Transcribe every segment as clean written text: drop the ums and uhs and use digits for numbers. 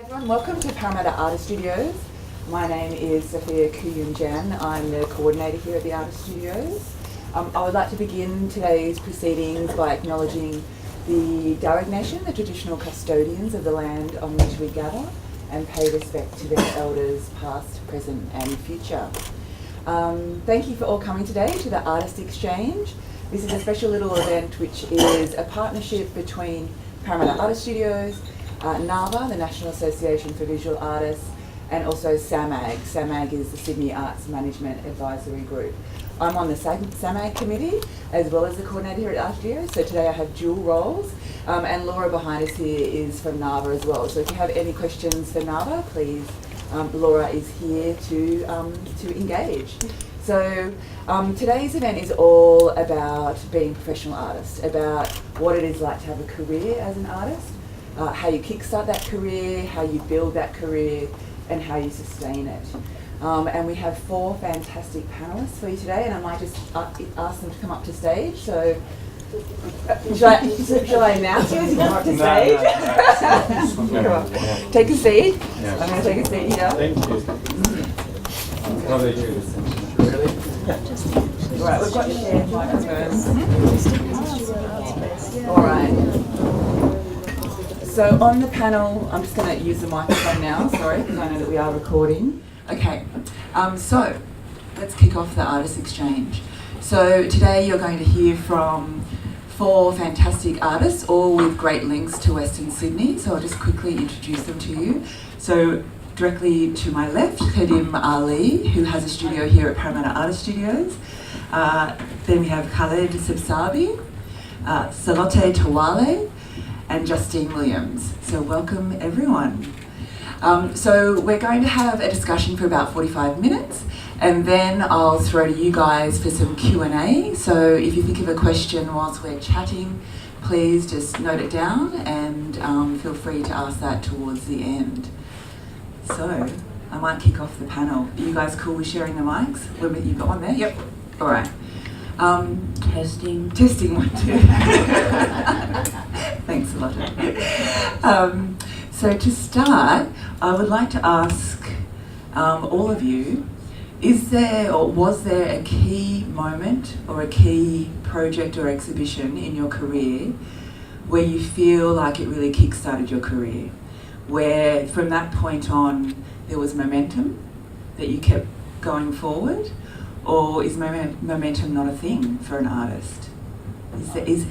Everyone, welcome to Parramatta Artist Studios. My name is Sophia Kuyun-Jan. I'm the coordinator here at the Artist Studios. I would like to begin today's proceedings by acknowledging the Darug Nation, the traditional custodians of the land on which we gather, and pay respect to their elders past, present and future. Thank you for all coming today to the Artist Exchange. This is a special little event which is a partnership between Parramatta Artist Studios, NAVA, the National Association for Visual Artists, and also SAMAG. SAMAG is the Sydney Arts Management Advisory Group. I'm on the SAMAG committee as well as the coordinator here at Art Studios, so today I have dual roles. And Laura behind us here is from NAVA as well. So if you have any questions for NAVA, please, Laura is here to engage. So today's event is all about being a professional artist, about what it is like to have a career as an artist, how you kickstart that career, how you build that career, and how you sustain it. And we have 4 fantastic panellists for you today, and I might just ask them to come up to stage. So, shall I announce you as you come up to stage? No. Take a seat. Yeah. I'm going to take a seat here. Thank you. How they do this? Really? All right, we've got shared microphones. All right. So on the panel, I'm just going to use the microphone now, sorry, because I know that we are recording. Okay, so let's kick off the Artist Exchange. So today you're going to hear from 4 fantastic artists, all with great links to Western Sydney. So I'll just quickly introduce them to you. So directly to my left, Kadim Ali, who has a studio here at Parramatta Artist Studios. Then we have Khaled Sibsabi, Salote Tawale, and Justine Williams. So welcome everyone. So we're going to have a discussion for about 45 minutes, and then I'll throw to you guys for some Q&A. So if you think of a question whilst we're chatting, please just note it down and feel free to ask that towards the end. So I might kick off the panel. Are you guys cool with sharing the mics? You've got one there? Yep. All right. Testing 1, 2. Thanks a lot. So to start, I would like to ask all of you, is there or was there a key moment or a key project or exhibition in your career where you feel like it really kick-started your career? Where from that point on there was momentum that you kept going forward? Or is momentum not a thing for an artist? Momentum is.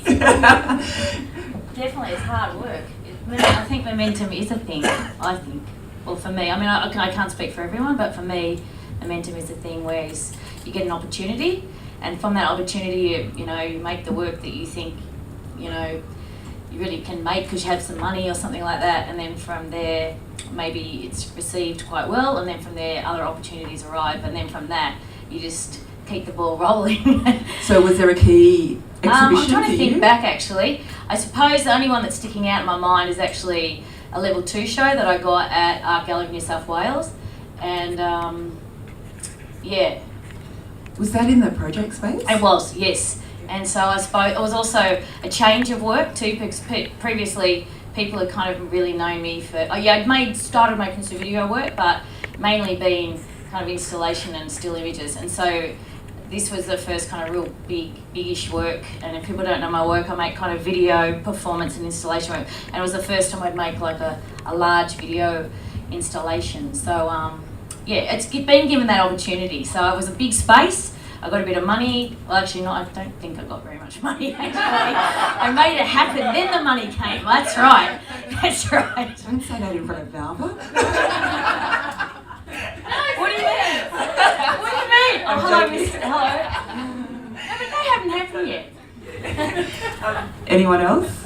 Definitely, it's hard work. I think momentum is a thing, I think. Well, for me, I mean, I can't speak for everyone, but for me, momentum is a thing where you get an opportunity, and from that opportunity, you make the work that you think, you really can make because you have some money or something like that, and then from there, maybe it's received quite well, and then from there, other opportunities arrive, and then from that, you just keep the ball rolling. So was there a key exhibition I'm trying to think you? back, actually. I suppose the only one that's sticking out in my mind is actually a level 2 show that I got at Art Gallery New South Wales, and yeah. Was that in the project space? It was, yes. And so I suppose it was also a change of work too, because previously people had kind of really known me for, I'd started making some video work, but mainly being kind of installation and still images. And so this was the first kind of real big-ish work. And if people don't know my work, I make kind of video, performance and installation work. And it was the first time I'd make like a large video installation. So it's been given that opportunity. So it was a big space. I got a bit of money. Well, actually, not. I don't think I got very much money, actually. I made it happen, then the money came. That's right. That's right. Don't say that in front of NAVA. What do you mean? What do you mean? Oh, hello, Mr. Hello. No, but they haven't happened yet. Anyone else?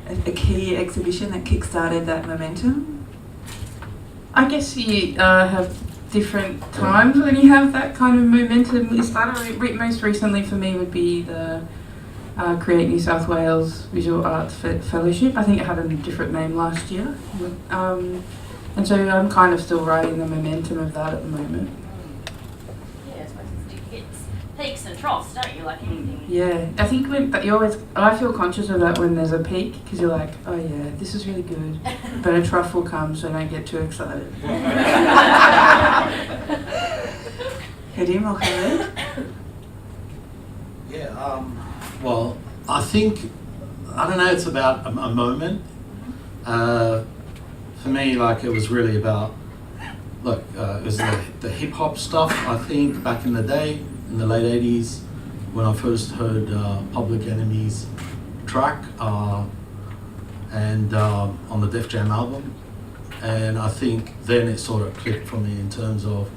A key exhibition that kick-started that momentum? I guess you have different times when you have that kind of momentum. It started most recently for me would be the Create New South Wales Visual Arts Fellowship. I think it had a different name last year. And so I'm kind of still riding the momentum of that at the moment. Yeah, I suppose it hits peaks and troughs, don't you, like anything Yeah, I think I feel conscious of that when there's a peak, because you're like, oh yeah, this is really good, but a truffle comes and I get too excited. Kadim or Khaled? Yeah, well, I think, I don't know, it's about a moment. For me, like, it was really about, look, it was the hip hop stuff, I think, back in the day, in the late 80s, when I first heard Public Enemy's track, and on the Def Jam album. And I think then it sort of clicked for me in terms of,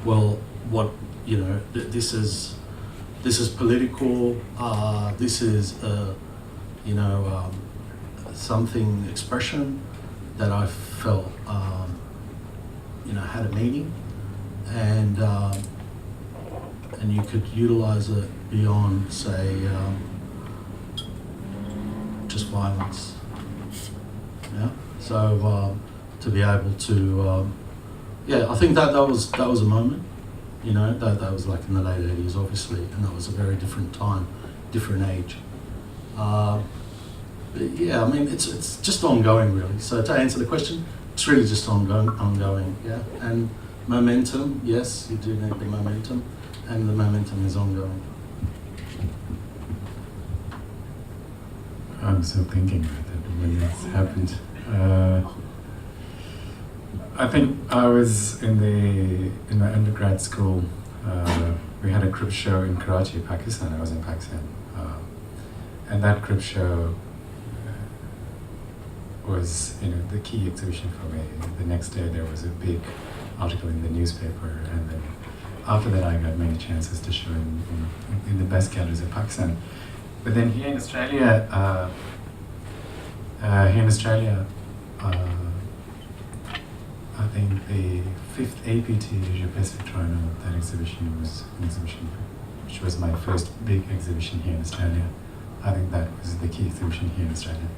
well, what, you know, this is political, this is, you know, something, expression that I felt, you know, had a meaning, and you could utilize it beyond, say, just violence. Yeah. So to be able to, yeah, I think that was a moment. You know, that was like in the late 80s, obviously, and that was a very different time, different age. But yeah, I mean, it's just ongoing, really. So to answer the question, it's really just ongoing, yeah. And momentum, yes, you do need the momentum, and the momentum is ongoing. I'm still thinking about it when this happened. I think I was in my undergrad school. We had a group show in Karachi, Pakistan. I was in Pakistan, and that group show was, you know, the key exhibition for me. The next day there was a big article in the newspaper, and then after that I got many chances to show in the best galleries of Pakistan. But then here in Australia, I think the 5th APT Asia Pacific Triennial, that exhibition was an exhibition which was my first big exhibition here in Australia. I think that was the key exhibition here in Australia.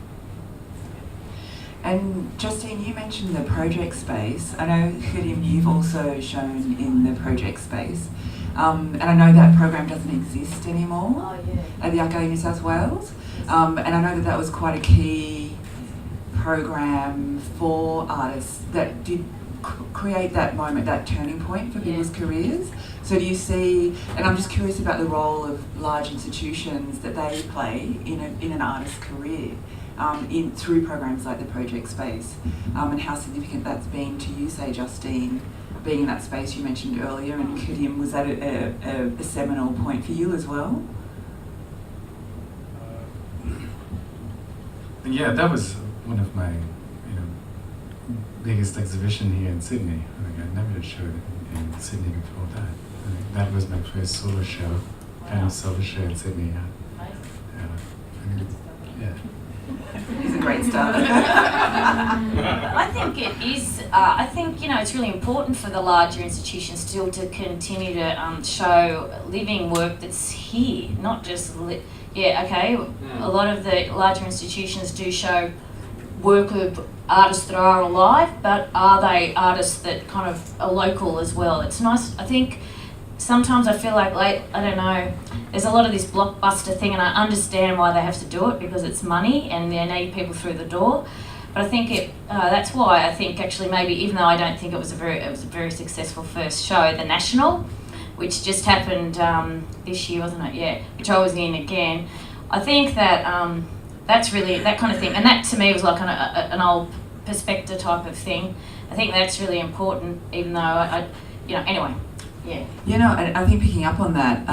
And Justine, you mentioned the project space. I know, Kadim, you've also shown in the project space. And I know that program doesn't exist anymore at the Art Gallery New South Wales. And I know that was quite a key program for artists that did create that moment, that turning point for people's careers. So do you see, and I'm just curious about the role of large institutions that they play in an artist's career, through programs like the project space, and how significant that's been to you, say, Justine, being in that space you mentioned earlier, and Kadim, was that a seminal point for you as well? Yeah, that was one of my, biggest exhibition here in Sydney. I think I never showed it in Sydney before that. I think that was my first solo show, kind of solo show in Sydney. Yeah. It's a great start. I think it is. I think it's really important for the larger institutions still to continue to show living work that's here, not just a lot of the larger institutions do show work of artists that are alive, but are they artists that kind of are local as well? It's nice. I think sometimes I feel like I don't know, there's a lot of this blockbuster thing, and I understand why they have to do it because it's money and they need people through the door. But I think that's why I think actually maybe, even though I don't think it was a very successful first show, the National, which just happened this year, wasn't it? Yeah, which I was in again. I think that that's really that kind of thing, and that to me was like an old perspective type of thing. I think that's really important, even though anyway. Yeah. And I think picking up on that,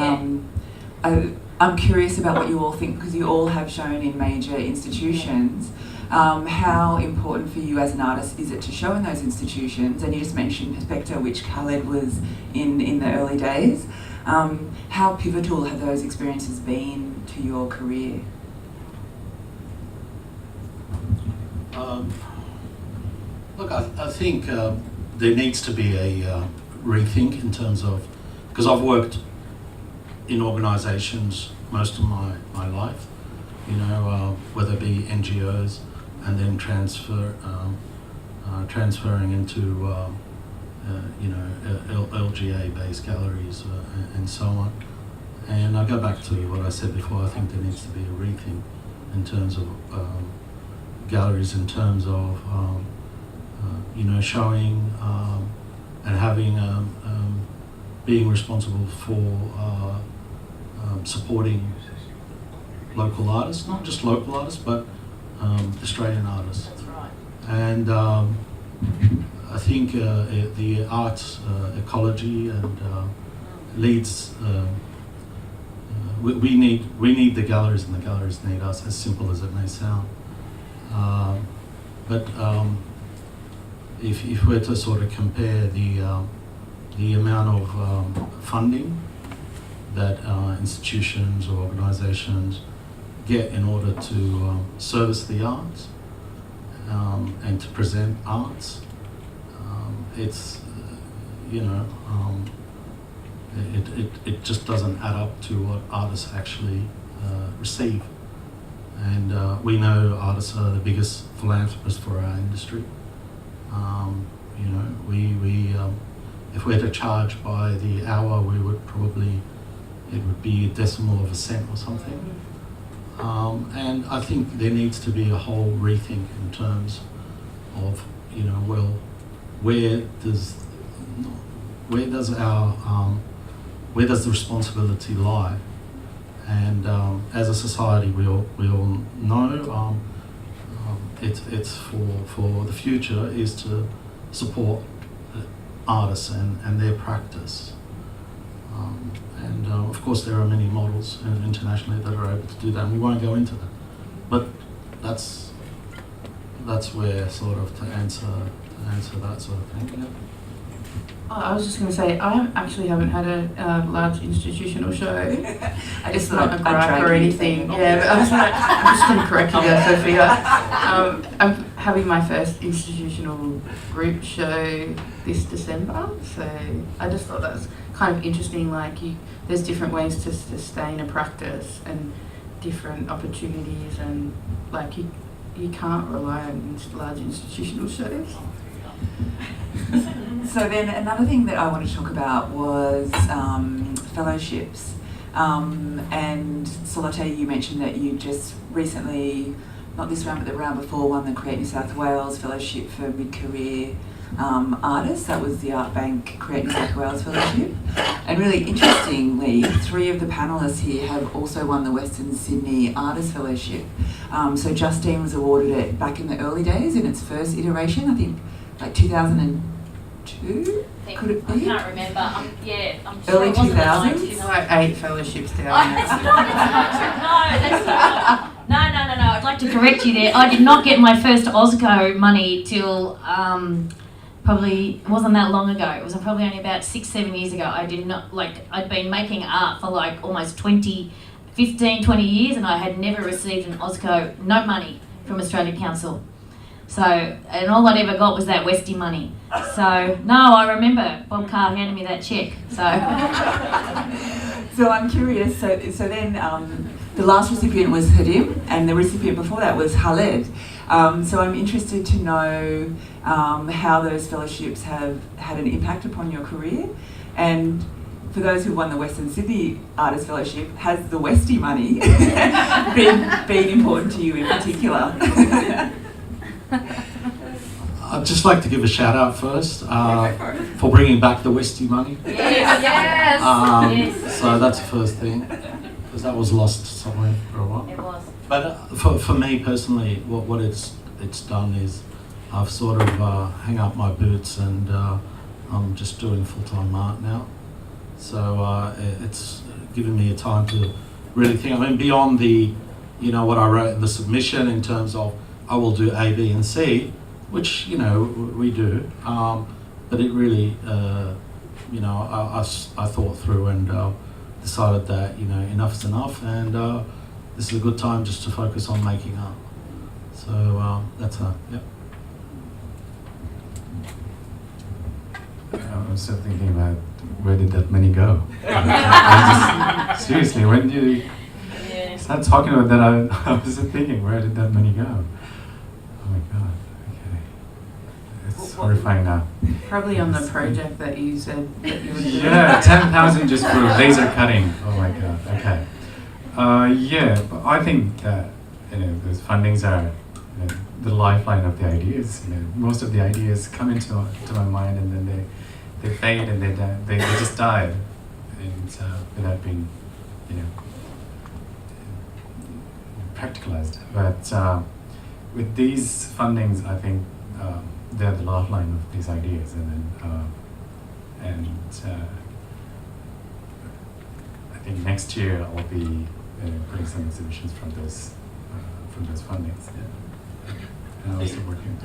I'm curious about what you all think, because you all have shown in major institutions. How important for you as an artist is it to show in those institutions? And you just mentioned Perspecta, which Khaled was in the early days. How pivotal have those experiences been to your career? Look, I think there needs to be a rethink in terms of, because I've worked in organisations most of my life, whether it be NGOs and then transferring into LGA-based galleries and so on. And I go back to what I said before. I think there needs to be a rethink in terms of galleries, in terms of showing and having being responsible for supporting local artists, not just local artists, but Australian artists. That's right. And I think the arts ecology and leads. We need the galleries, and the galleries need us. As simple as it may sound, but if we're to sort of compare the amount of funding that institutions or organisations get in order to service the arts and to present arts, it's it just doesn't add up to what artists actually receive. And we know artists are the biggest philanthropists for our industry. We if we had to charge by the hour, we would probably, it would be a decimal of a cent or something. And I think there needs to be a whole rethink in terms of, where does the responsibility lie? And as a society, we all know it's for the future is to support artists and their practice. And of course, there are many models internationally that are able to do that, and we won't go into that. But that's where sort of to answer that sort of thing. Yeah. I was just going to say, I actually haven't had a large institutional show. It's not a gripe or anything. Yeah, but I'm just going to correct you there, Sophia. I'm having my first institutional group show this December, so I just thought that was kind of interesting. Like, there's different ways to sustain a practice and different opportunities, and like you can't rely on large institutional shows. So then another thing that I wanted to talk about was fellowships. And Solitaire, you mentioned that you just recently, not this round but the round before, won the Create New South Wales Fellowship for Mid-Career Artists. That was the Art Bank Create New South Wales Fellowship. And really interestingly, 3 of the panellists here have also won the Western Sydney Artists Fellowship. So Justine was awarded it back in the early days in its first iteration, I think like 2002, could it be? I can't remember. I'm sure Early it wasn't 2000s? It's like 8 fellowships down. No, that's not. No. I'd like to correct you there. I did not get my first OSCO money till probably, it wasn't that long ago. It was probably only about 6-7 years ago. I did not, I'd been making art for like almost 20 years, and I had never received an OSCO, no money from Australian Council. So, and all I'd ever got was that Westie money. So, no, I remember Bob Carr handed me that cheque. So I'm curious, so then the last recipient was Hadim, and the recipient before that was Khaled. So I'm interested to know how those fellowships have had an impact upon your career. And for those who won the Western Sydney Artists Fellowship, has the Westie money been important to you in particular? I'd just like to give a shout out first for bringing back the Westie money. Yes. Yes. So that's the first thing, because that was lost somewhere for a while. It was. But for me personally, what it's done is I've sort of hung up my boots, and I'm just doing full-time art now. So it's given me a time to really think. I mean, beyond the, what I wrote in the submission in terms of I will do A, B, and C, which we do, but it really, I thought through and decided that enough's enough, and this is a good time just to focus on making art. So that's yep. I was still thinking about where did that money go? Seriously, when you start talking about that, I was thinking, where did that money go? Oh my God, okay. horrifying now. Probably on the project that you said that you were doing. Yeah, 10,000 just for laser cutting. Oh my god. Okay. Yeah, but I think that those fundings are the lifeline of the ideas. Most of the ideas come into my mind and then they fade and they just die, and without being practicalized. But with these fundings, I think they're the lifeline of these ideas, and I think next year I'll be putting some exhibitions from those fundings. Yeah. And also working.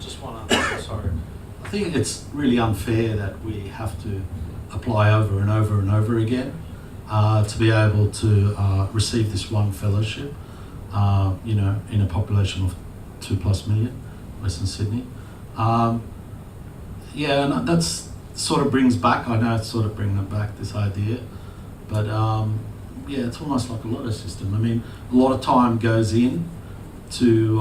Just one other, sorry. I think it's really unfair that we have to apply over and over and over again to be able to receive this one fellowship, in a population of 2+ million, Western Sydney. Yeah, and that's sort of brings back, I know it's sort of bringing back this idea, but yeah, it's almost like a lotto system. I mean, a lot of time goes in to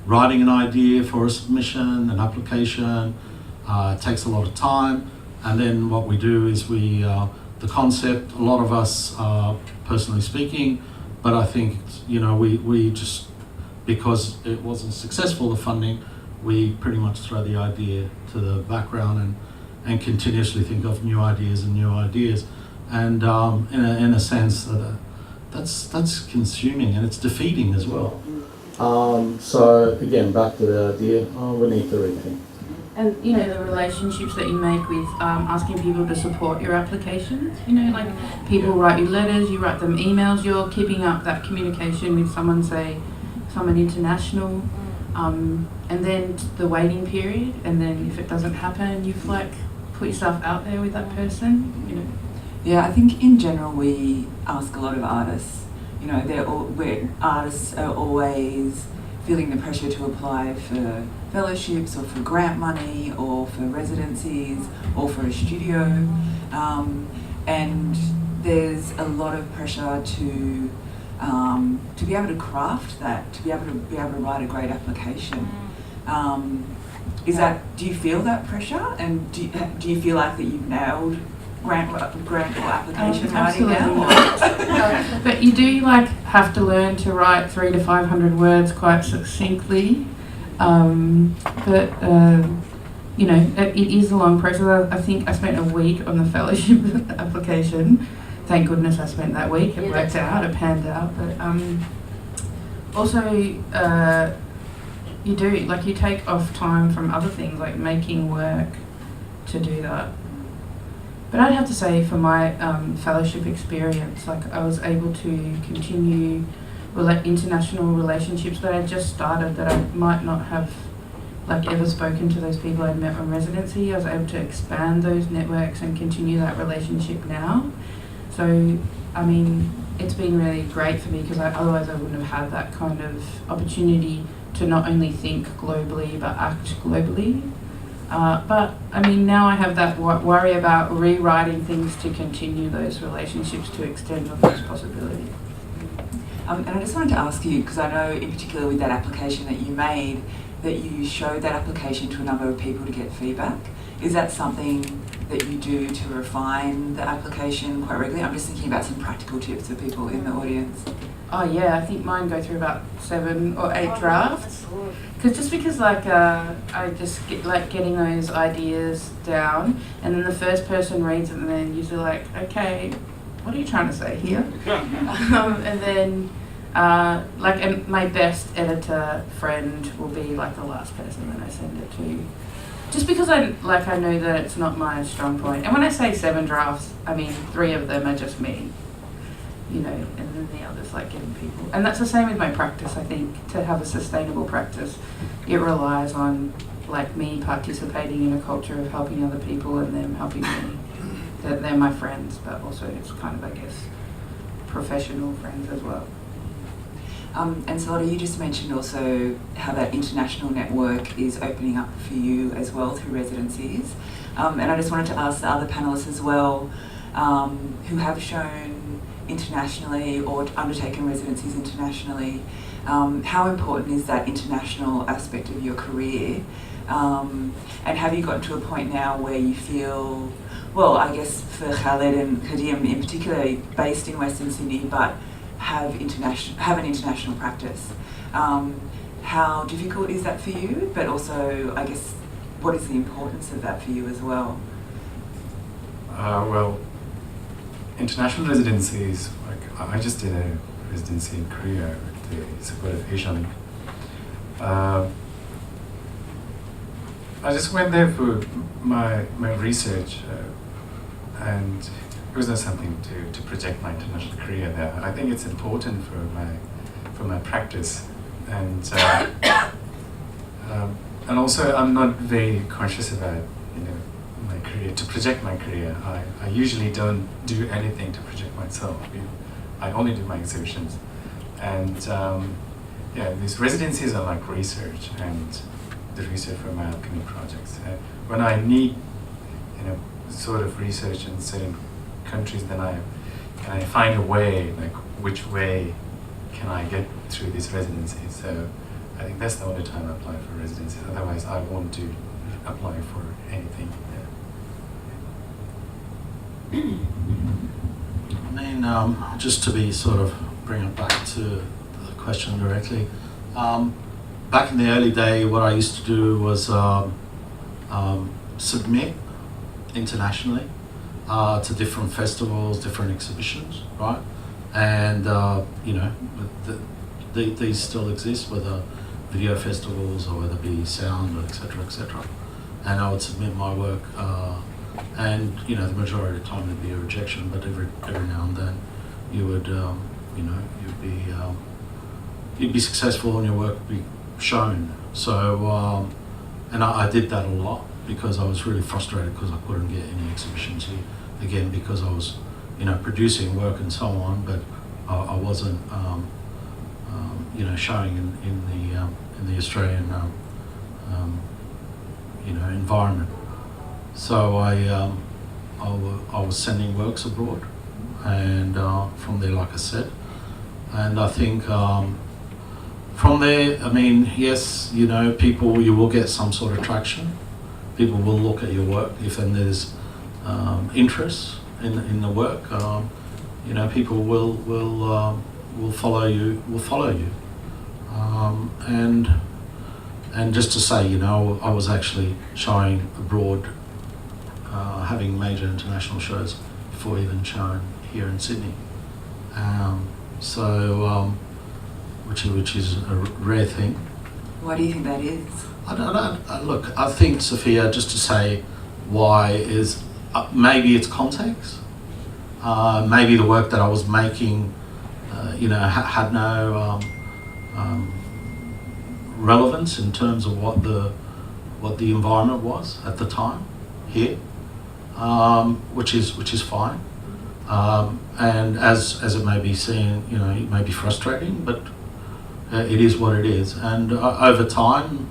writing an idea for a submission, an application. It takes a lot of time, and then what we do is the concept, a lot of us, personally speaking, but I think, we just, because it wasn't successful, the funding, we pretty much throw the idea to the background and continuously think of new ideas and new ideas. And in a sense, that's consuming and it's defeating as well. So again, back to the idea, we need to rethink. And the relationships that you make with asking people to support your applications. Like people write you letters, you write them emails. You're keeping up that communication with someone international, and then the waiting period. And then if it doesn't happen, you've put yourself out there with that person. Yeah, I think in general we ask a lot of artists. Artists are always feeling the pressure to apply for fellowships or for grant money or for residencies or for a studio, and there's a lot of pressure to be able to craft that, to be able to write a great application. Do you feel that pressure, and do you feel like that you've nailed grant or application writing now? But you do have to learn to write 300 to 500 words quite succinctly. It is a long process. I think I spent a week on the fellowship application. Thank goodness I spent that week. It worked out. It panned out. But also, you do you take off time from other things like making work to do that. But I'd have to say, for my fellowship experience, I was able to continue international relationships that I just started, that I might not have ever spoken to those people I'd met on residency. I was able to expand those networks and continue that relationship now. So, I mean, it's been really great for me, because otherwise I wouldn't have had that kind of opportunity to not only think globally but act globally. But I mean, now I have that worry about rewriting things to continue those relationships, to extend those possibilities. And I just wanted to ask you, because I know in particular with that application that you made, that you showed that application to a number of people to get feedback. Is that something that you do to refine the application quite regularly? I'm just thinking about some practical tips for people in the audience. Oh yeah, I think mine go through about 7 or 8 drafts. Because I just get getting those ideas down, and then the first person reads it and then usually okay, what are you trying to say here? And then and my best editor friend will be the last person that I send it to. Just because I know that it's not my strong point. And when I say 7 drafts, I mean 3 of them are just me. And then the others getting people. And that's the same with my practice. I think to have a sustainable practice, it relies on me participating in a culture of helping other people and them helping me. They're my friends, but also it's kind of, I guess, professional friends as well. And Salada, you just mentioned also how that international network is opening up for you as well through residencies. And I just wanted to ask the other panellists as well, who have shown internationally or undertaken residencies internationally, how important is that international aspect of your career And have you gotten to a point now where you feel, well, I guess for Khaled and Kadim in particular, based in Western Sydney, but have an international practice. How difficult is that for you? But also, I guess, what is the importance of that for you as well? Well, international residencies, like I just did a residency in Korea with the support of Asian. I just went there for my research, and it was not something to project my international career there. I think it's important for my practice, and also I'm not very conscious about my career, to project my career. I usually don't do anything to project myself. I only do my exhibitions, and yeah, these residencies are like research and the research for my upcoming projects. When I need sort of research in certain countries, then I find a way, like which way can I get through these residencies. So I think that's the only time I apply for residencies. Otherwise, I won't apply for anything. I mean, just to be sort of bring it back to the question directly. Back in the early day, what I used to do was submit internationally to different festivals, different exhibitions, right? And these still exist, whether video festivals or whether it be sound, etc., etc. And I would submit my work, and the majority of the time there'd be a rejection, but every now and then you would, you'd be successful and your work would be shown. So, and I did that a lot because I was really frustrated because I couldn't get any exhibitions here. Again, because I was, producing work and so on, but I wasn't, showing in the Australian, environment. So I was sending works abroad, and from there, like I said, and I think from there, I mean, yes, people, you will get some sort of traction. People will look at your work if there's interest in the work. People will follow you. And just to say, I was actually showing abroad, having major international shows before even showing here in Sydney. Which is a rare thing. Why do you think that is? Look, I think, Sophia, just to say why is maybe it's context. Maybe the work that I was making, had no relevance in terms of what the environment was at the time here, which is fine. And as it may be seen, it may be frustrating, but it is what it is. And over time,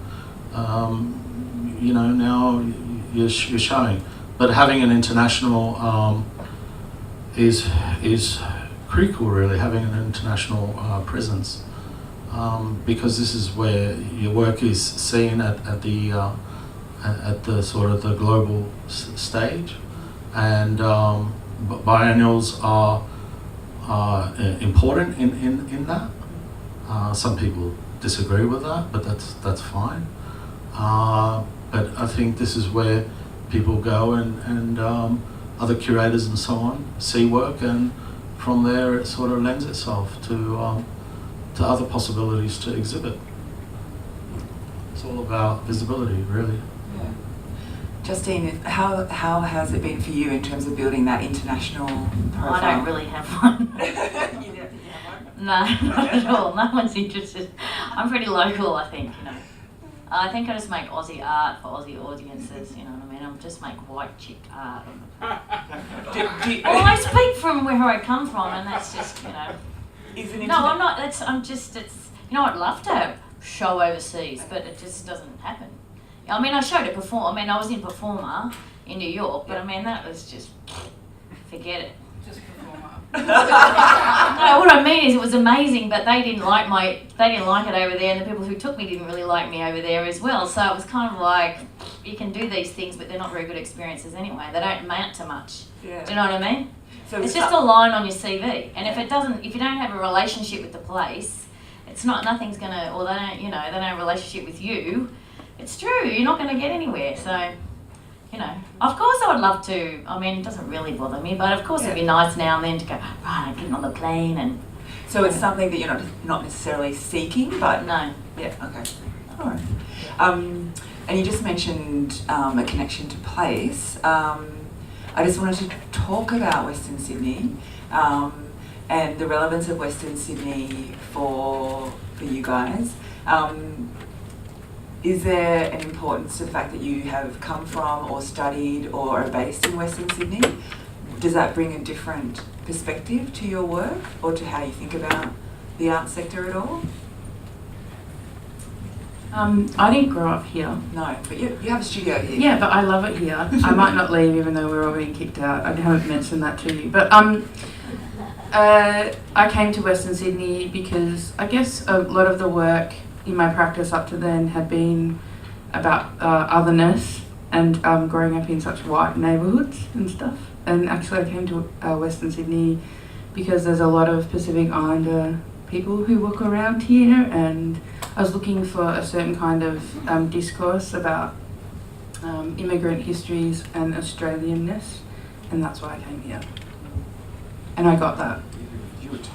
now you're showing. But having an international is critical, really, having an international presence, because this is where your work is seen at the sort of the global stage, and biennials are important in that. Some people disagree with that, but that's fine. But I think this is where people go and other curators and so on see work, and from there it sort of lends itself to other possibilities to exhibit. It's all about visibility, really. Yeah. Justine, how has it been for you in terms of building that international profile? I don't really have one. You don't think you have one? No, not at all. No one's interested. I'm pretty local, I think, I think I just make Aussie art for Aussie audiences, you know what I mean? I just make white chick art. Well, I speak from where I come from, and that's just, No, I'm not. I'd love to have show overseas, but it just doesn't happen. I mean, I showed it before. I mean, I was in Performer in New York, but I mean, that was just, forget it. Just Performer. No, what I mean is it was amazing, but they didn't like it over there, and the people who took me didn't really like me over there as well. So it was kind of like, you can do these things, but they're not very good experiences anyway. They don't amount to much. Yeah. Do you know what I mean? So It's just a line on your CV, and if you don't have a relationship with the place, nothing's gonna, or they don't have a relationship with you. It's true, you're not gonna get anywhere. So, of course I would love to. I mean, it doesn't really bother me, but of course it'd be nice now and then to go, right, I'm getting on the plane and. So it's something that you're not necessarily seeking, but No. yeah, okay, all right. And you just mentioned a connection to place. I just wanted to talk about Western Sydney and the relevance of Western Sydney for you guys. Is there an importance to the fact that you have come from or studied or are based in Western Sydney? Does that bring a different perspective to your work or to how you think about the arts sector at all? I didn't grow up here. No, but you have a studio here. Yeah, but I love it here. I might not leave even though we're all being kicked out. I haven't mentioned that to you. But I came to Western Sydney because I guess a lot of the work in my practice up to then had been about otherness and growing up in such white neighbourhoods and stuff. And actually I came to Western Sydney because there's a lot of Pacific Islander people who walk around here, and I was looking for a certain kind of discourse about immigrant histories and Australianness, and that's why I came here. And I got that. You were talking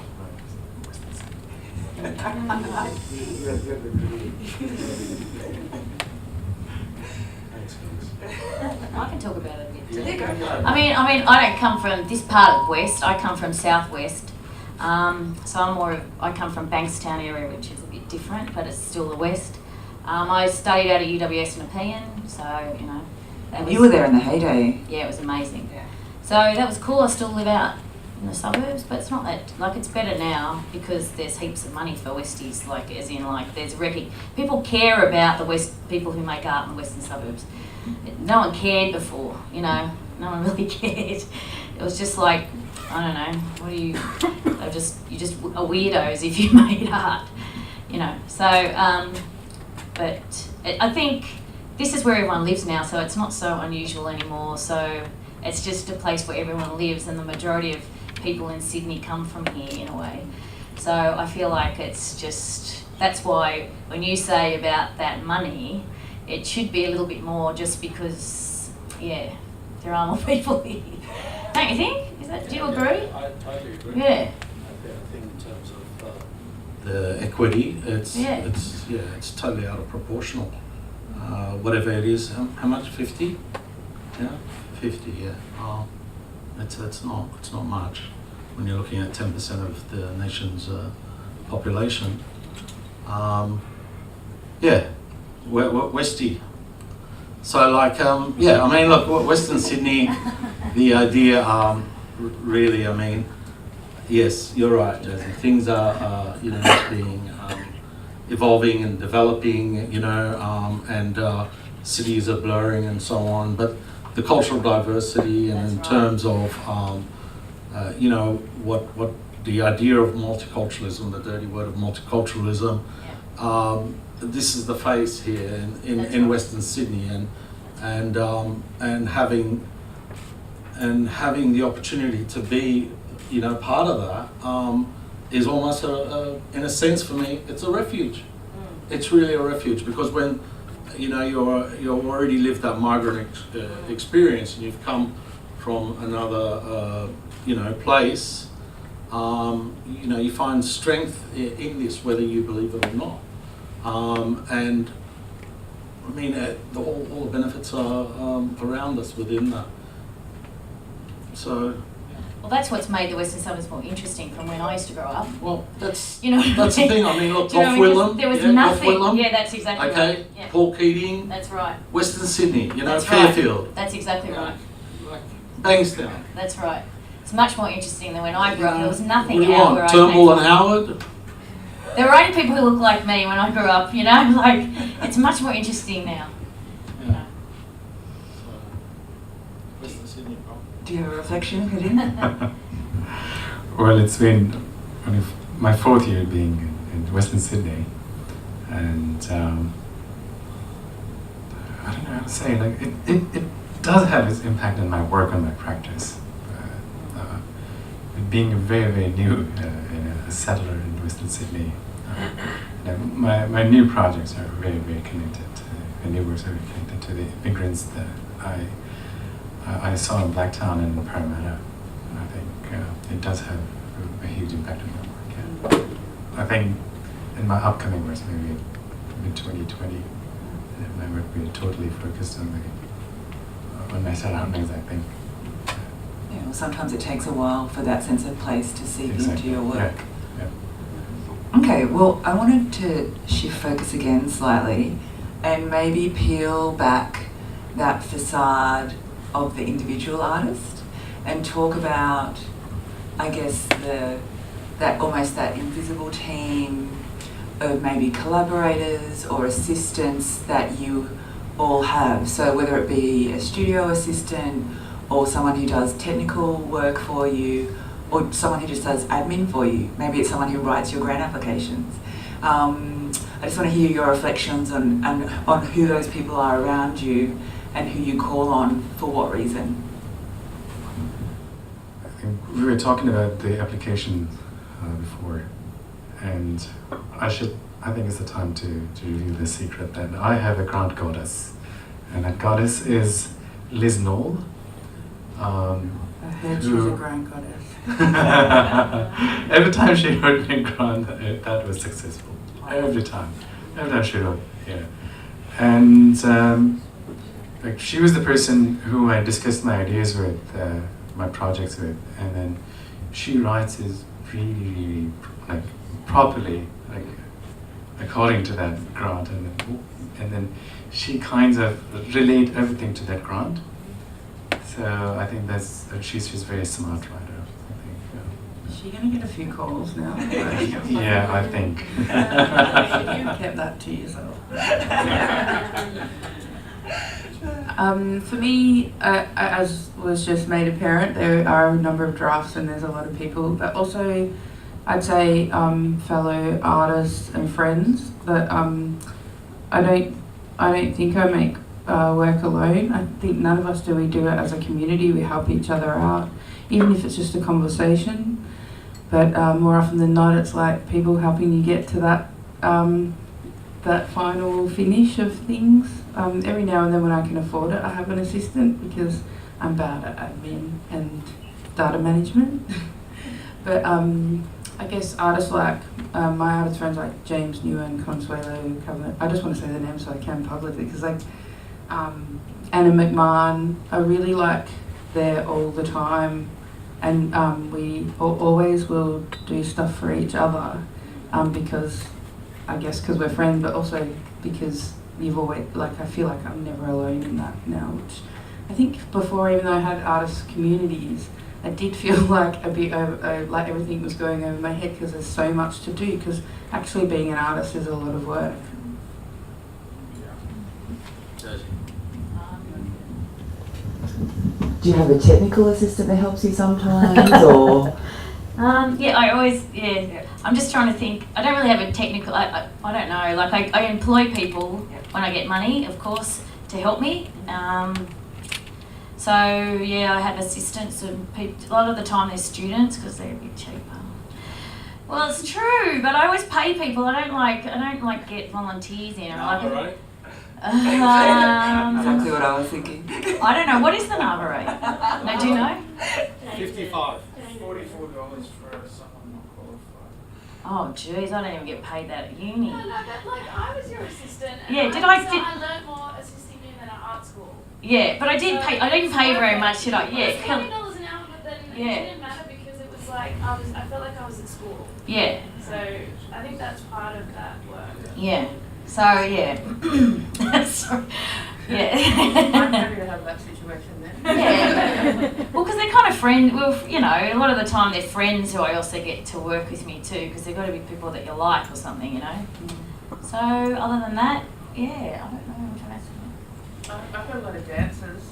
I can talk about it a bit too. I mean, I don't come from this part of West. I come from Southwest. So I come from Bankstown area, which is a bit different, but it's still the West. I studied out at UWS Nepean, so And you were there in the heyday. Yeah, it was amazing. Yeah. So that was cool. I still live out in the suburbs, but it's not that, it's better now because there's heaps of money for Westies, there's people care about the West, people who make art in the Western suburbs. No one cared before, no one really cared. It was just like, I don't know, you just are weirdos if you made art, so, but I think this is where everyone lives now, so it's not so unusual anymore, so it's just a place where everyone lives, and the majority of people in Sydney come from here in a way. So I feel like that's why when you say about that money, it should be a little bit more just because, there are more people here. Don't you think? Do you agree? I do agree. Yeah. I think in terms of the equity, it's totally out of proportional. Whatever it is, how much? 50? Yeah, 50. Yeah. It's not much when you're looking at 10% of the nation's population. Westie. So look, Western Sydney, the idea, really, yes, you're right, Jesse. Things are, being evolving and developing, and cities are blurring and so on. But the cultural diversity, and in terms of, what the idea of multiculturalism, the dirty word of multiculturalism, this is the face here in Western Sydney, and having the opportunity to be, part of that, is almost in a sense for me, it's a refuge. It's really a refuge, because when you've already lived that migrant experience, and you've come from another place, you find strength in this, whether you believe it or not. And all the benefits are around us within that. So. Well, that's what's made the Western Suburbs more interesting from when I used to grow up. Well, that's that's the thing. Look, Gough Whitlam. There was Gough nothing. Whitlam, Yeah, that's exactly right. Okay, Yeah. Paul Keating. That's right. Western Sydney, That's Fairfield. Right. That's exactly right. Like Bankstown. That's right. It's much more interesting than when I grew up. There was nothing What do you out want? where I Turnbull came and from. Howard. There were only people who looked like me when I grew up, it's much more interesting now. Yeah. So, Western Sydney. Do you have a reflection, Kadim? well, it's been only my 4th year being in Western Sydney, and I don't know how to say, like, it does have its impact on my work, on my practice. Being very, very new, a settler in Western Sydney, my new projects are very, very connected. The new works are very connected to the immigrants that I saw in Blacktown and in Parramatta. I think it does have a huge impact on my work. Yeah. I think in my upcoming works, maybe mid-2020, my work will be totally focused on my surroundings, I think. Yeah, well, sometimes it takes a while for that sense of place to seep into your work. Yeah. Okay, well, I wanted to shift focus again slightly and maybe peel back that facade of the individual artist and talk about, I guess, that almost that invisible team of maybe collaborators or assistants that you all have. So whether it be a studio assistant or someone who does technical work for you, or someone who just does admin for you. Maybe it's someone who writes your grant applications. I just want to hear your reflections on who those people are around you and who you call on for what reason. I think we were talking about the application before, and I think it's the time to reveal the secret that I have a grant goddess, and that goddess is Liz Knoll. I heard she was a grant goddess. Every time she wrote me a grant, that was successful. Every time she wrote, yeah. And like, she was the person who I discussed my ideas with, my projects with, and then she writes it really, really like properly, like according to that grant, and then she kind of relate everything to that grant. So I think she's just very smart writer. I think. Is she going to get a few calls now? Yeah, I think. You kept that to yourself. For me, as was just made apparent, there are a number of drafts and there's a lot of people, but also I'd say fellow artists and friends that I don't think I make work alone. I think none of us do. We do it as a community. We help each other out, even if it's just a conversation. But more often than not, it's like people helping you get to that final finish of things. Every now and then, when I can afford it, I have an assistant because I'm bad at admin and data management. But I guess artists like my artist friends like James Newen, Consuelo Covenant. I just want to say their names so I can publicly, because like Anna McMahon, I really like there all the time, and we always will do stuff for each other because I guess because we're friends, but also because you've always, like, I feel like I'm never alone in that now, which I think before, even though I had artist communities, I did feel like a bit like everything was going over my head because there's so much to do, because actually being an artist is a lot of work. Do you have a technical assistant that helps you sometimes, or? I'm just trying to think. I don't really have a technical, I don't know, like I employ people when I get money, of course, to help me. So yeah, I have assistants and people, a lot of the time they're students because they're a bit cheaper. Well, it's true, but I always pay people. I don't like get volunteers in. NAVA rate? Exactly what I was thinking. I don't know, what is the NAVA rate? No, do you know? 55. $44 for someone not qualified. Oh geez, I don't even get paid that at uni. No, but like I was your assistant. And Yeah, I learned more assisting you than at art school. Yeah, but I didn't pay very much, did I? Yeah. It was $20 an hour, but then it didn't matter because it was like I felt like I was at school. Yeah. So I think that's part of that work. Yeah. So yeah. Sorry. Yeah. I'm happy to have that situation then. Yeah. Well, because they're kind of friends. Well, you know, a lot of the time they're friends who I also get to work with me too, because they've got to be people that you like or something, you know. So other than that, yeah, I don't know which one else. I've got a lot of dancers.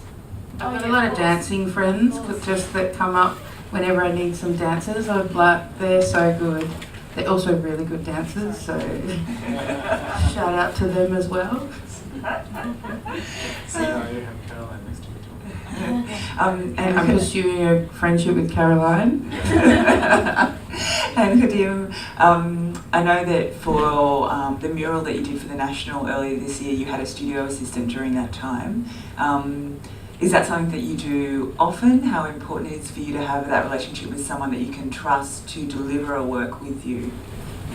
Oh, I've got yeah, a lot of of course. dancing friends, but just that come up whenever I need some dancers, I'm like, they're so good. They're also really good dancers, so shout out to them as well. So now you have Caroline next to you. And I'm pursuing a friendship with Caroline. And Hadim, I know that for the mural that you did for the National earlier this year, you had a studio assistant during that time. Is that something that you do often? How important it is for you to have that relationship with someone that you can trust to deliver a work with you?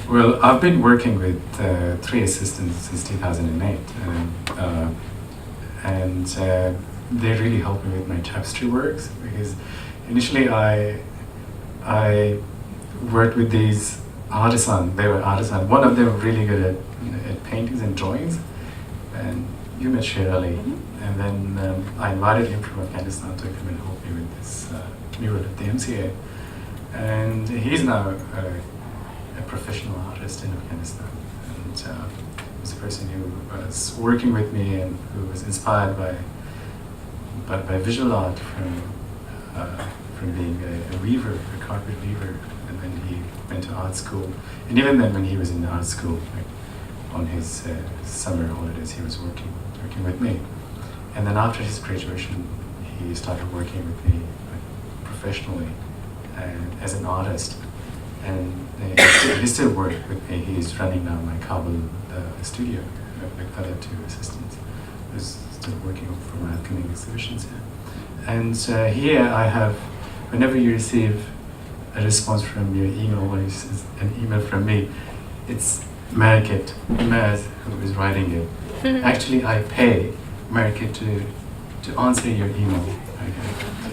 Well, I've been working with 3 assistants since 2008, and they really helped me with my tapestry works, because initially I worked with these artisans. They were artisans. One of them really good at paintings and drawings, and you met Shirley. And then I invited him from Afghanistan to come and help me with this mural at the MCA. And he's now a professional artist in Afghanistan. And he's a person who was working with me and who was inspired by visual art from being a weaver, a carpet weaver. And then he went to art school. And even then, when he was in art school, like, on his summer holidays, he was working with me. And then after his graduation, he started working with me professionally and as an artist. And he still works with me. He's running now my Kabul studio with other 2 assistants. He's still working for my upcoming exhibitions here. And here I have, whenever you receive a response from your email, or an email from me, it's Market, Maz, who is writing it. Actually, I pay Market to answer your email.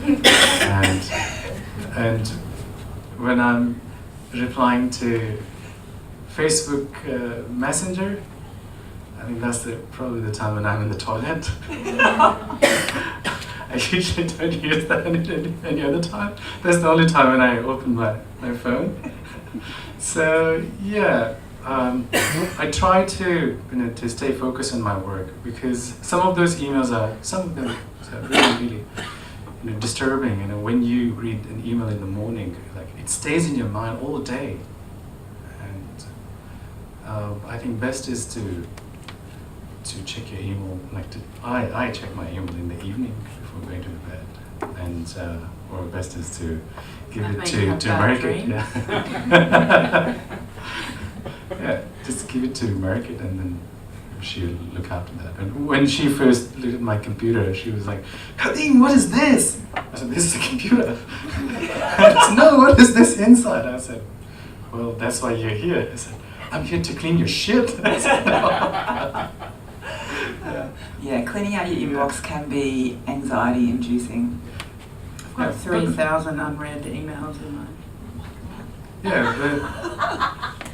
Okay. And when I'm replying to Facebook Messenger, I think that's probably the time when I'm in the toilet. I usually don't use that any other time. That's the only time when I open my phone. So yeah, I try to to stay focused on my work, because some of them are really disturbing. When you read an email in the morning, like, it stays in your mind all day. And I think best is to check your email. I check my email in the evening before going to bed, and or best is to give it to Market. Yeah. Yeah, just give it to Market, and then she'll look after that. And when she first looked at my computer, she was like, "Hadim, what is this?" I said, "This is a computer." I said, "No, what is this inside?" I said, "Well, that's why you're here." I said, "I'm here to clean your shit." I said, "No." Yeah, cleaning out your inbox can be anxiety-inducing. I've got 3,000 unread emails in mine. Yeah,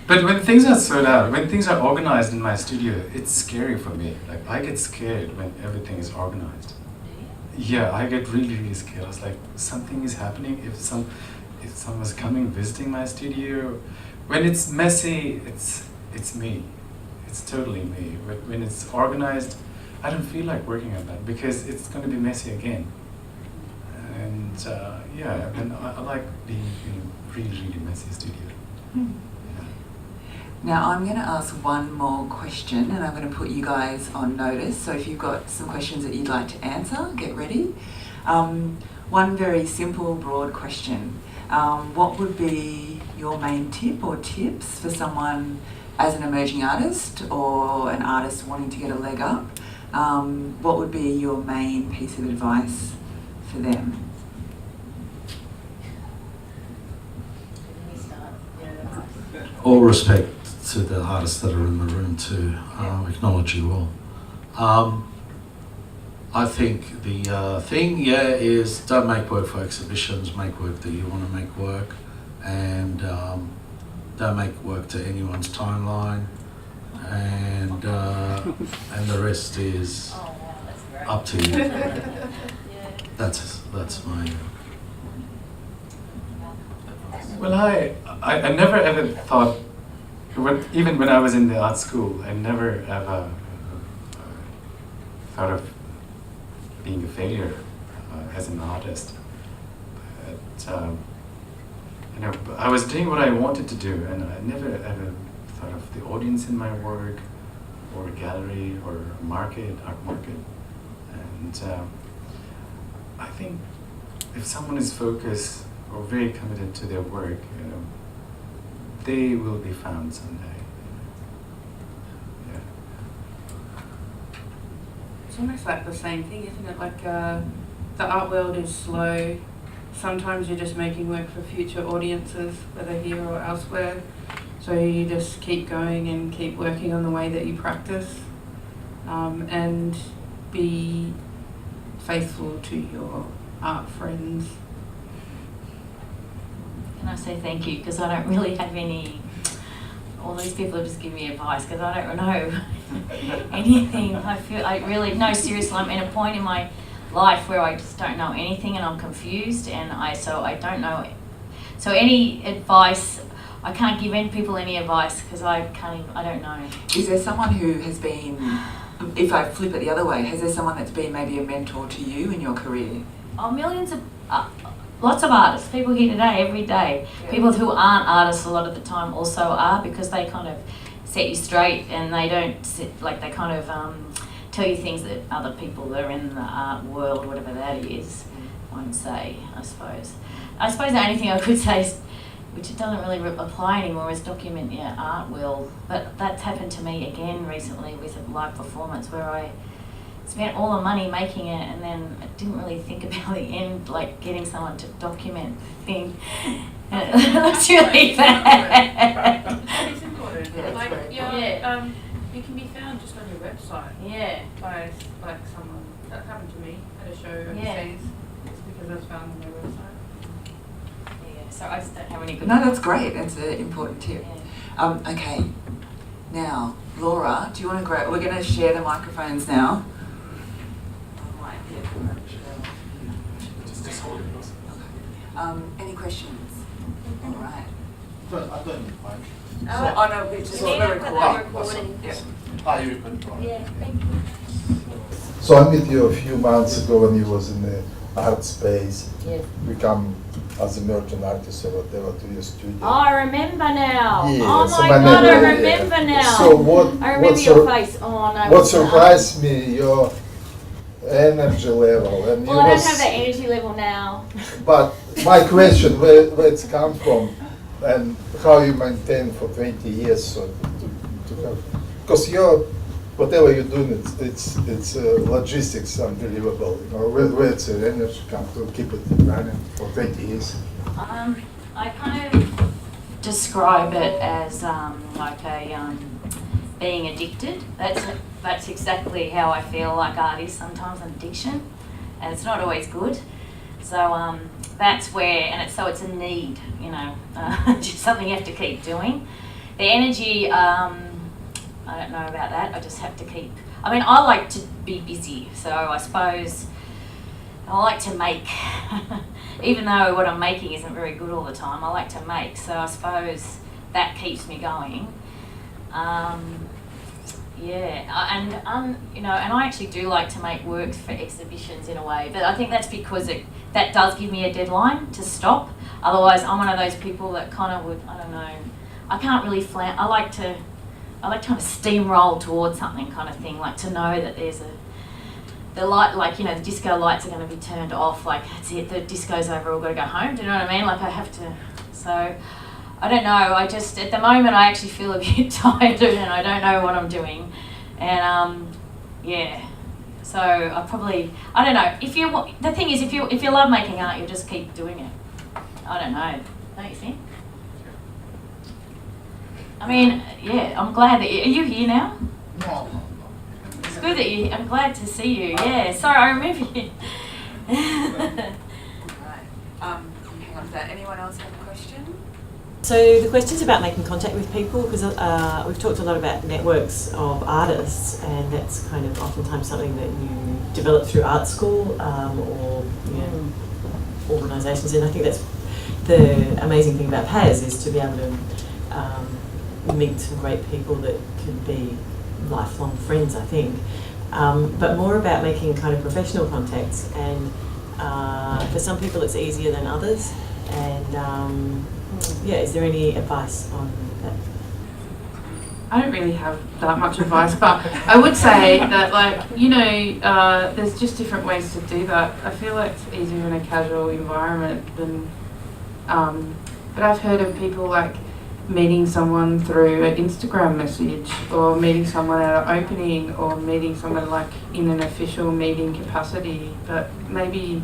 but when things are sorted out, when things are organized in my studio, it's scary for me. Like, I get scared when everything is organized. Yeah, I get really, really scared. I was like, something is happening. If someone's coming visiting my studio, when it's messy, it's me. It's totally me. But when it's organized, I don't feel like working on that, because it's going to be messy again. And yeah, and I like being in a really, really messy studio. Now I'm going to ask one more question, and I'm going to put you guys on notice. So if you've got some questions that you'd like to answer, get ready. One very simple, broad question. What would be your main tip or tips for someone as an emerging artist or an artist wanting to get a leg up? What would be your main piece of advice for them? All respect to the artists that are in the room, to acknowledge you all. I think the thing, is don't make work for exhibitions, make work that you want to make work, and don't make work to anyone's timeline, and the rest is up to you. That's my. Well, I never ever thought, even when I was in the art school, I never ever thought of being a failure as an artist. But you know, I was doing what I wanted to do, and I never ever thought of the audience in my work, or a gallery, or a market, art market. And I think if someone is focused or very committed to their work, you know, they will be found someday. Yeah. It's almost like the same thing, isn't it? Like the art world is slow. Sometimes you're just making work for future audiences, whether here or elsewhere. So you just keep going and keep working on the way that you practice, and be faithful to your art friends. Can I say thank you? Because I don't really have any. All these people have just given me advice because I don't know anything. I really, no, seriously, I'm at a point in my life where I just don't know anything and I'm confused, and so I don't know. So any advice, I can't give people any advice because I don't know. Is there someone who has been, if I flip it the other way, has there someone that's been maybe a mentor to you in your career? Oh, millions of, lots of artists, people here today, every day. Yeah. People who aren't artists a lot of the time also are, because they kind of set you straight and they don't sit, like they kind of tell you things that other people that are in the art world, whatever that is, won't say, I suppose. I suppose the only thing I could say is, which it doesn't really apply anymore, is document your art will. But that's happened to me again recently with a live performance where I spent all the money making it and then I didn't really think about the end, like getting someone to document the thing. And it looks really bad. It's important. Yeah, Like, right. Yeah. You can be found just on your website Yeah. by like someone. That happened to me at a show overseas. Yeah. It's because I was found on their website. Yeah, so I just don't have any good. No, that's great. That's an important tip. Yeah. Okay. Now, Laura, do you want to grab? We're going to share the microphones now. Any questions? All right. I don't need mine. Oh no, we're just we're recording. Yeah. Are you recording? Yeah, thank you. So I met you a few months ago when you was in the art space. Yes. We come as a merchant artist or whatever to your studio. Oh, I remember now. Yeah, Oh so my my God, I memory, remember now. So what? I remember your face. Oh no. What surprised me, your energy level, and Well, you I don't was. have that energy level now. But my question, where it's come from, and how you maintain for 20 years so to have, because you're. Whatever you're doing, it's logistics unbelievable. You know, where it's energy come to keep it running for 20 years. I kind of describe it as like a being addicted. That's exactly how I feel like art is sometimes, an addiction, and it's not always good. So that's where, and it's a need, you know, just something you have to keep doing. The energy. I don't know about that. I just have to keep. I mean, I like to be busy, so I suppose I like to make. Even though what I'm making isn't very good all the time, I like to make. So I suppose that keeps me going. Yeah, and you know, and I actually do like to make works for exhibitions in a way, but I think that's because that does give me a deadline to stop. Otherwise, I'm one of those people that kind of would, I don't know, I can't really I like to kind of steamroll towards something kind of thing, like to know that there's the light, like, you know, the disco lights are going to be turned off, like that's it, the disco's over, we've got to go home, do you know what I mean? Like I have to, so I don't know, I just, at the moment I actually feel a bit tired and I don't know what I'm doing, and yeah, so I probably, I don't know, the thing is, if you love making art, you'll just keep doing it. I don't know, don't you think? I mean, yeah, I'm glad that are you here now? No. It's good that I'm glad to see you. Yeah, sorry, I remember you. Right. Hang on to that. Anyone else have a question? So the question's about making contact with people, because we've talked a lot about networks of artists, and that's kind of oftentimes something that you develop through art school or organisations, and I think that's the amazing thing about PAS, is to be able to meet some great people that can be lifelong friends, I think. But more about making kind of professional contacts, and for some people it's easier than others, and Yeah, is there any advice on that? I don't really have that much advice, but I would say that, like, you know, there's just different ways to do that. I feel like it's easier in a casual environment than, but I've heard of people like meeting someone through an Instagram message, or meeting someone at an opening, or meeting someone like in an official meeting capacity. But maybe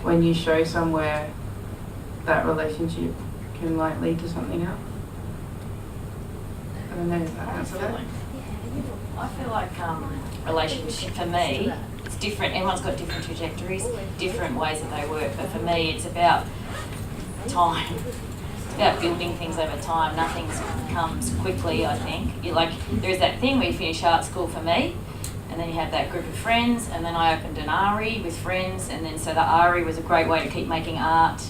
when you show somewhere, that relationship can like lead to something else. I don't know if that answers that. I feel like relationship for me, it's different. Everyone's got different trajectories, different ways that they work. But for me, it's about time. It's about building things over time. Nothing comes quickly, I think. There's that thing where you finish art school for me, and then you have that group of friends, and then I opened an ARI with friends, and then so the ARI was a great way to keep making art,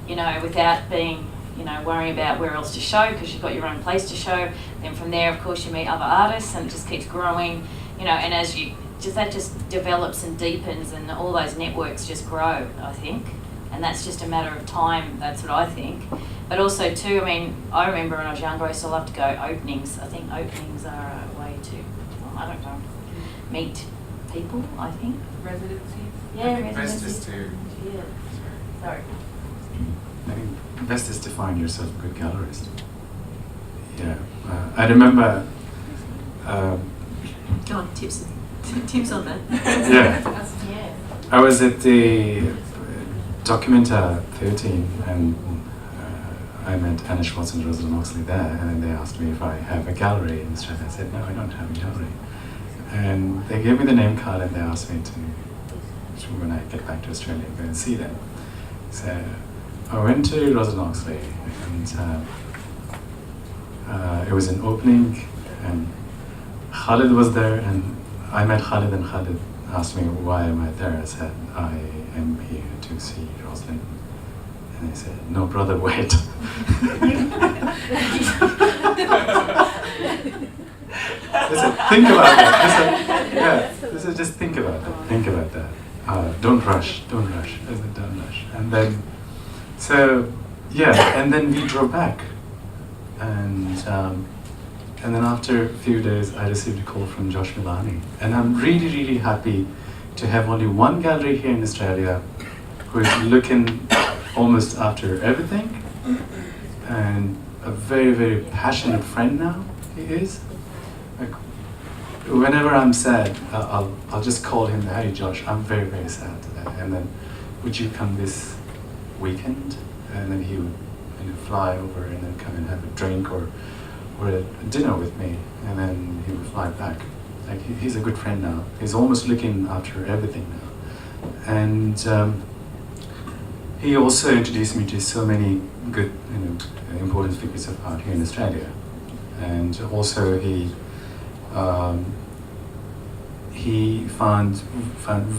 you know, without being, you know, worrying about where else to show, because you've got your own place to show. Then from there, of course, you meet other artists, and it just keeps growing, you know, and as you that just develops and deepens, and all those networks just grow, I think. And that's just a matter of time. That's what I think. But also too, I mean, I remember when I was younger, I used to love to go openings. I think openings are a way to, I don't know, meet people, I think. Residencies? Yeah, Best residencies. is to, Yeah. Sorry. I think best is to find yourself a good gallerist. Yeah, I remember. Go on, tips on that. Yeah, Yeah. I was at the Documenta 13, and I met Anna Schwartz and Rosalind Oxley there, and then they asked me if I have a gallery in Australia. I said, no, I don't have a gallery. And they gave me the name card, and they asked me to when I get back to Australia, go and see them. So I went to Rosalind Oxley, and it was an opening, and Khalid was there, and I met Khalid, and Khalid asked me, why am I there? I said, I am here to see Rosalind. And he said, no, brother, wait. Listen, think about that. Listen, just think about that. Think about that. Don't rush. Don't rush. Don't rush. And then, so, yeah, and then we drove back. And then after a few days, I received a call from Josh Milani. And I'm really, really happy to have only one gallery here in Australia who is looking almost after everything. And a very, very passionate friend now, he is. Like, whenever I'm sad, I'll just call him, hey Josh, I'm very, very sad today. And then, would you come this weekend? And then he would fly over and then come and have a drink or a dinner with me, and then he would fly back. Like he's a good friend now. He's almost looking after everything now. And he also introduced me to so many good, important figures of art here in Australia. And also he found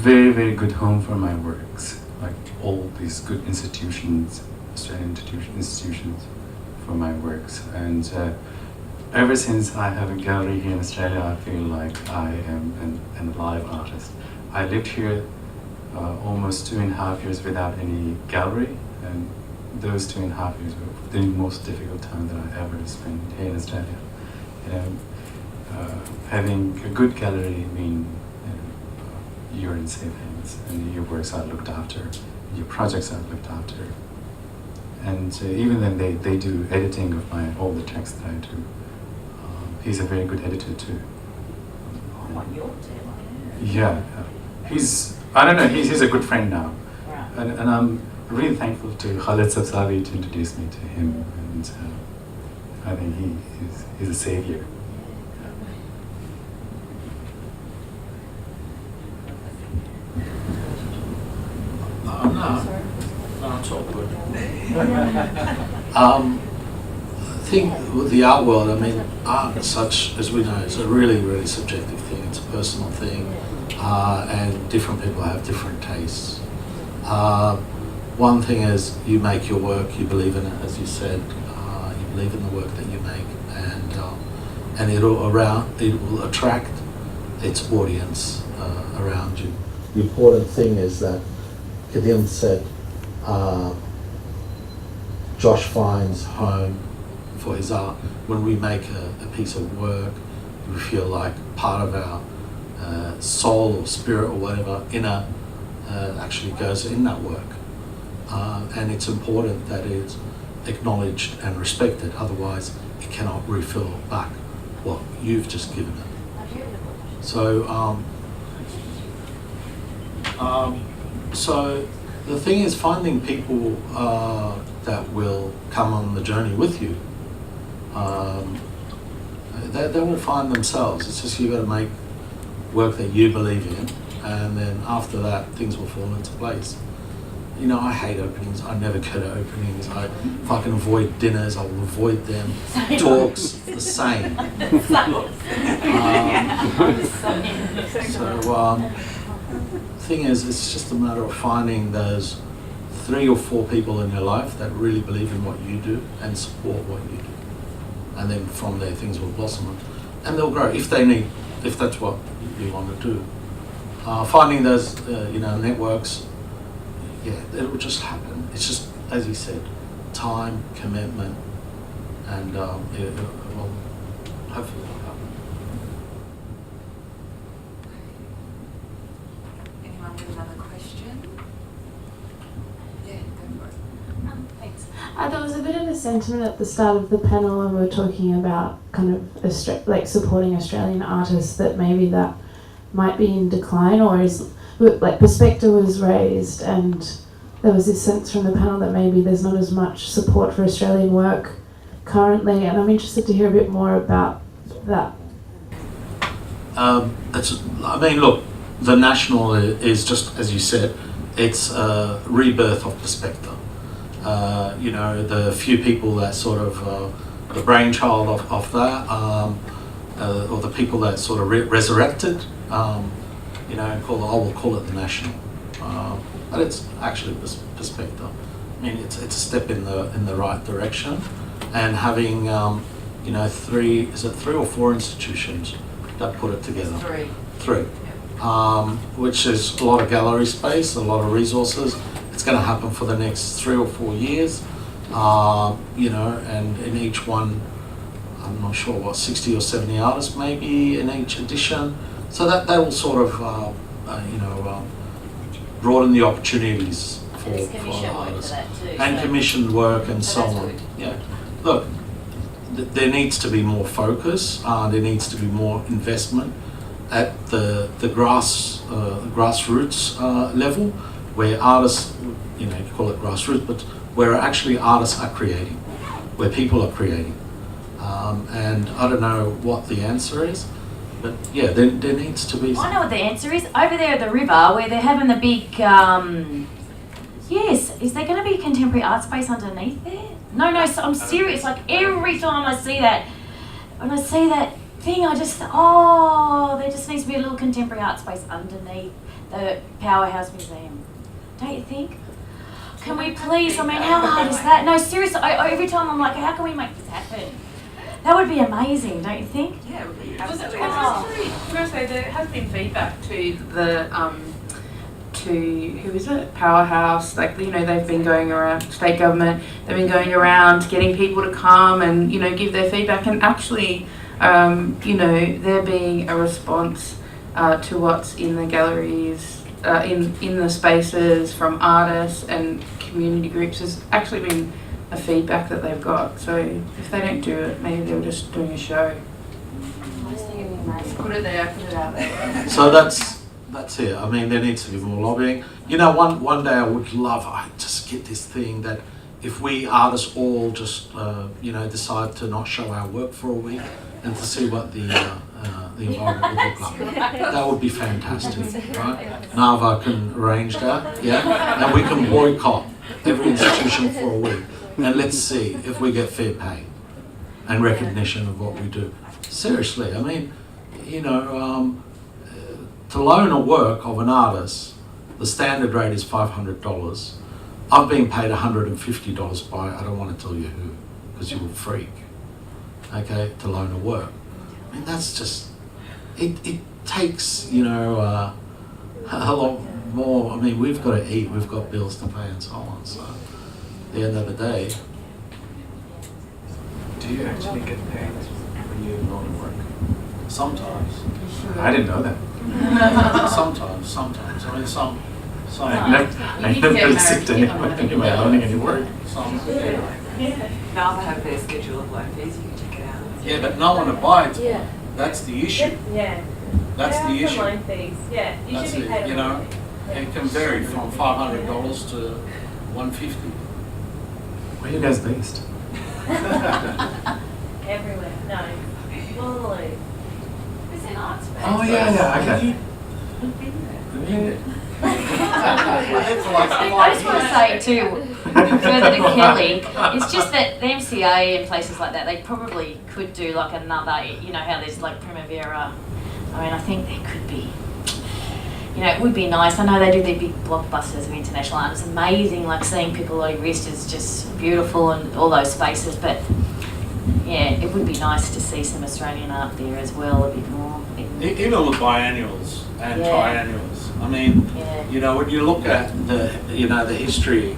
very, very good home for my works, like all these good institutions, Australian institutions for my works. And ever since I have a gallery here in Australia, I feel like I am an alive artist. I lived here almost 2.5 years without any gallery, and those 2.5 years were the most difficult time that I ever spent here in Australia. Having a good gallery means you're in safe hands, and your works are looked after, your projects are looked after. And even then they do editing of all the texts that I do. He's a very good editor too. Yeah, I don't know, he's a good friend now. And I'm really thankful to Khalid Sabsavi to introduce me to him, and I think he's a savior. No, it's all good. I think with the art world, I mean, art, such as we know, is a really, really subjective thing. It's a personal thing, and different people have different tastes. One thing is you make your work, you believe in it, as you said, you believe in the work that you make, and it will attract its audience around you. The important thing is that Kadim said, Josh finds home for his art. When we make a piece of work, we feel like part of our soul or spirit or whatever inner actually goes in that work. And it's important that it's acknowledged and respected, otherwise it cannot refill back what you've just given it. So, so the thing is finding people that will come on the journey with you. They will find themselves. It's just you've got to make work that you believe in, and then after that things will fall into place. You know, I hate openings. I never go to openings. If I can avoid dinners, I will avoid them. Talks, the same. Thing is, it's just a matter of finding those 3 or 4 people in your life that really believe in what you do and support what you do. And then from there, things will blossom. And they'll grow if that's what you want to do. Finding those, networks, yeah, it will just happen. It's just, as you said, time, commitment, and it will hopefully will happen. Anyone with another question? Yeah, go for it. Thanks. There was a bit of a sentiment at the start of the panel, and we were talking about kind of supporting Australian artists, that maybe that might be in decline, or is Perspective was raised, and there was this sense from the panel that maybe there's not as much support for Australian work currently, and I'm interested to hear a bit more about that. Look, the National is just, as you said, it's a rebirth of Perspective. The few people that sort of, the brainchild of that, or the people that sort of resurrected, I will call it the National. But it's actually Perspective. I mean, it's a step in the right direction, and having 3 or 4 institutions that put it together. 3. Which is a lot of gallery space, a lot of resources. It's going to happen for the next 3 or 4 years, and in each one, I'm not sure 60 or 70 artists maybe in each edition. So that will sort of, broaden the opportunities for artists. And commissioned work and so on. Good. Yeah. Look, there needs to be more focus. There needs to be more investment at the grassroots level, where artists, you call it grassroots, but where actually artists are creating, where people are creating. And I don't know what the answer is, but yeah, there needs to be. I know what the answer is. Over there at the river, where they're having the big, yes, is there going to be a contemporary art space underneath there? No, so I'm serious. Like every time I see that, when I see that thing, I just, there just needs to be a little contemporary art space underneath the Powerhouse Museum. Don't you think? Can we please, how hard is that? No, seriously, every time I'm like, how can we make this happen? That would be amazing, don't you think? Yeah, it would be Absolutely. absolutely. Can I say there has been feedback to the who is it? Powerhouse. They've been going around, state government. They've been going around getting people to come and give their feedback, and actually, there being a response to what's in the galleries, in the spaces from artists and community groups has actually been a feedback that they've got. So if they don't do it, maybe they were just doing a show. Put it there, put it out there. So that's it. I mean, there needs to be more lobbying. One day I would love, I just get this thing that if we artists all just, decide to not show our work for a week and to see what the environment would look like. That would be fantastic, right? NAVA can arrange that, yeah? And we can boycott every institution for a week. And let's see if we get fair pay and recognition of what we do. Seriously, I mean, to loan a work of an artist, the standard rate is $500. I've been paid $150 by, I don't want to tell you who, because you will freak, okay, to loan a work. I mean, that's just, it takes, a lot more. I mean, we've got to eat, we've got bills to pay and so on. So at the end of the day, Do you actually get paid when you go to work? Sometimes. I didn't know that. Sometimes. I mean, some. I never sit anywhere learning any work. Some. NAVA have their schedule of loan fees, you can check it out. Yeah, but no one abides. Yeah. That's the issue. Yeah. That's There the are some issue. loan fees. Yeah. You That's should be it, paid a you loan know. fee. It can vary from $500 to $150. Where are you guys based? Everywhere. No. Normally. It's an arts space. Oh yeah, okay. I just want to say too, further to Kelly, it's just that the MCA and places like that, they probably could do like another, you know how there's like Primavera. I mean, I think there could be, you know, it would be nice. I know they do their big blockbusters of international art. It's amazing, like seeing Piccolo Wrist is just beautiful and all those spaces, but yeah, it would be nice to see some Australian art there as well, a bit more. Even with biennials and Yeah. triennials. I mean, Yeah. you know, when you look at the history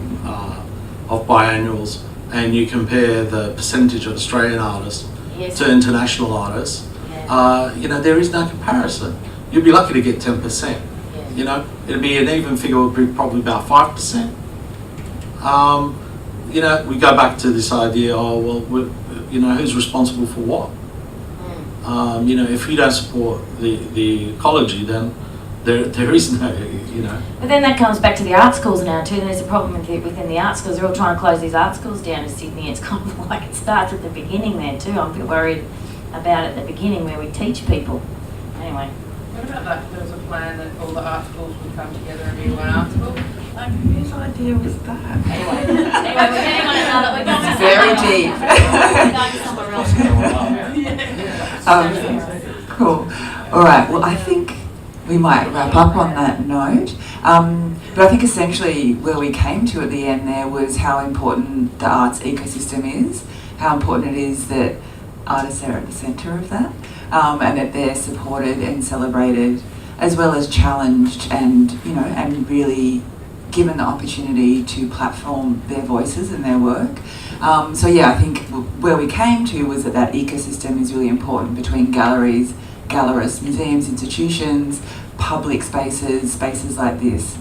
of biennials and you compare the percentage of Australian artists Yes. to international artists, Yeah. you know, there is no comparison. You'd be lucky to get 10%. Yeah. You know, it'd be an even figure, would be probably about 5%. You know, we go back to this idea, you know, who's responsible for what? You know, if you don't support the ecology, then there is no, you know. But then that comes back to the art schools now too. There's a problem within the art schools. They're all trying to close these art schools down in Sydney. It's kind of like it starts at the beginning there too. I'm a bit worried about at the beginning where we teach people. Anyway. What about that? There was a plan that all the art schools would come together and be one art school. Like, whose idea was that? Anyway, we're getting on another. We're going Very deep. We're going somewhere else. Cool. All right. Well, I think we might wrap up on that note. But I think essentially where we came to at the end there was how important the arts ecosystem is, how important it is that artists are at the centre of that, and that they're supported and celebrated, as well as challenged and, you know, and really given the opportunity to platform their voices and their work. So yeah, I think where we came to was that ecosystem is really important between galleries, gallerists, museums, institutions, public spaces like this.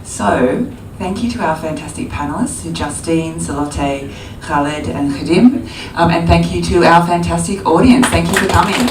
So thank you to our fantastic panellists, Justine, Salote, Khaled and Khadim, and thank you to our fantastic audience. Thank you for coming.